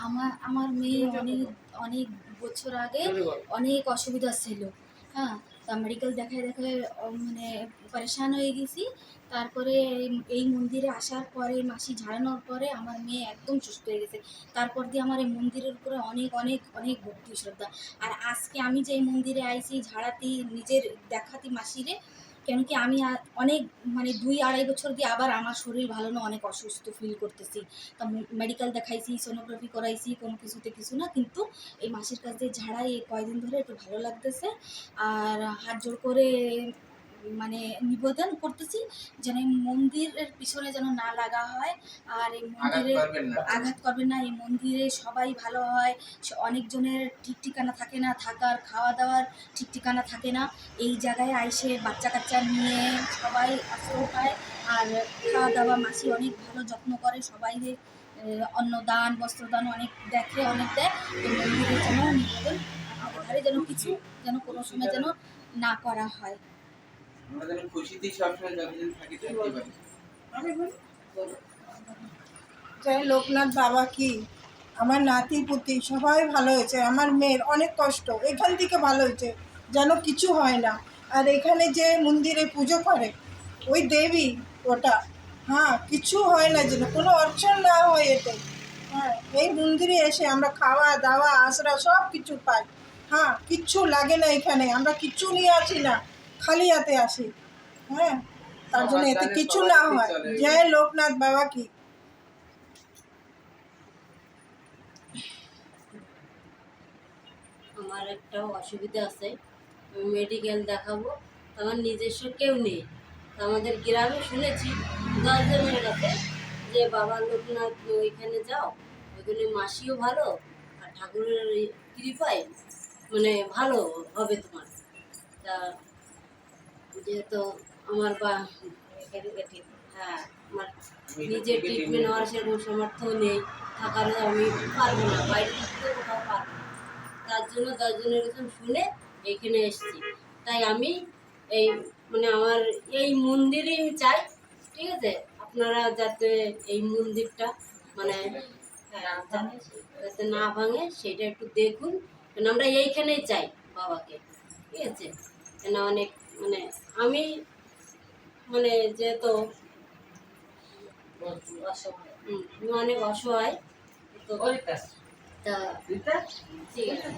আমার আমার মেয়ে অনেক অনেক বছর আগে অনেক অসুবিধা ছিল। হ্যাঁ, তা মেডিকেল দেখায় দেখায় মানে পরেশান হয়ে গেছি। তারপরে এই মন্দিরে আসার পরে মাসি ঝাড়ানোর পরে আমার মেয়ে একদম সুস্থ হয়ে গেছে। তারপর দিয়ে আমার এই মন্দিরের উপরে অনেক অনেক অনেক ভক্তি শ্রদ্ধা। আর আজকে আমি যে এই মন্দিরে আইছি ঝাড়াতি নিজের দেখাতি মাসিরে, কেন কি আমি অনেক মানে 2-2.5 বছর দিয়ে আবার আমার শরীর ভালো না, অনেক অসুস্থ ফিল করতেছি। তা মেডিকেল দেখাইছি, সোনোগ্রাফি করাইছি, কোনো কিছুতে কিছু না, কিন্তু এই মাসির কাছে ঝাড়াই এই কয়দিন ধরে একটু ভালো লাগতেছে। আর হাত জোড় করে মানে নিবেদন করতেছি যেন এই মন্দিরের পিছনে যেন না লাগা হয়, আর এই মন্দিরে আঘাত করবেন না। এই মন্দিরে সবাই ভালো হয়, অনেকজনের ঠিক ঠিকানা থাকে না, থাকার খাওয়া দাওয়ার ঠিক ঠিকানা থাকে না। এই জায়গায় আইসে বাচ্চা কাচ্চা নিয়ে সবাই আশ্রয় পায়। আর খাওয়া দাওয়া মাসি অনেক ভালো যত্ন করে সবাই, অন্নদান বস্ত্রদান অনেক দেখে, অনেক দেয়। এই মন্দিরের যেন নিবেদন আমাদের ধারে যেন কিছু যেন কোনো সময় যেন না করা হয়। আমরা যেন খুশিতে সবসময় যতদিন থাকি থাকতে পারি। জয় লোকনাথ বাবা কি, আমার নাতি পুতি সবাই ভালো হয়েছে। আমার মেয়ের অনেক কষ্ট, এখান থেকে ভালো হয়েছে, যেন কিছু হয় না। আর এখানে যে মন্দিরে পুজো করে ওই দেবী ওটা, হ্যাঁ কিছু হয় না, যেন কোনো অর্চন না হয় এতে। হ্যাঁ, এই মন্দিরে এসে আমরা খাওয়া দাওয়া আশ্রা সব কিছু পাই। হ্যাঁ, কিচ্ছু লাগে না এখানে, আমরা কিচ্ছু নিয়ে আসি না, খালি হাতে আসি। হ্যাঁ, তার জন্য এতে কিছু না হয়। জয় লোকনাথ বাবা কি। আমার একটা অসুবিধা আছে, আমি মেডিকেল দেখাবো, আমার নিজস্ব কেউ নেই। আমাদের গ্রামে শুনেছি 10 জনের কাছে যে বাবা লোকনাথ ওইখানে যাও, ওইখানে মাসিও ভালো আর ঠাকুরের কৃপায় মানে ভালো হবে তোমার। তা যেহেতু আমার হ্যাঁ, আমার নিজের ট্রিটমেন্ট হওয়ার সেরকম সামর্থ্য নেই, থাকারও আমি পারবো না, বাইরে থাকতেও কোথাও পারবো না। তার জন্য 10 জনের কাছে শুনে এইখানে এসেছি। তাই আমি এই মানে আমার এই মন্দিরেই আমি চাই, ঠিক আছে, আপনারা যাতে এই মন্দিরটা মানে যাতে না ভাঙে সেটা একটু দেখুন। কেন আমরা এইখানেই চাই বাবাকে, ঠিক আছে। কেন অনেক মানে আমি মানে যেহেতু অনেক অসহায়, তো তা ঠিক আছে।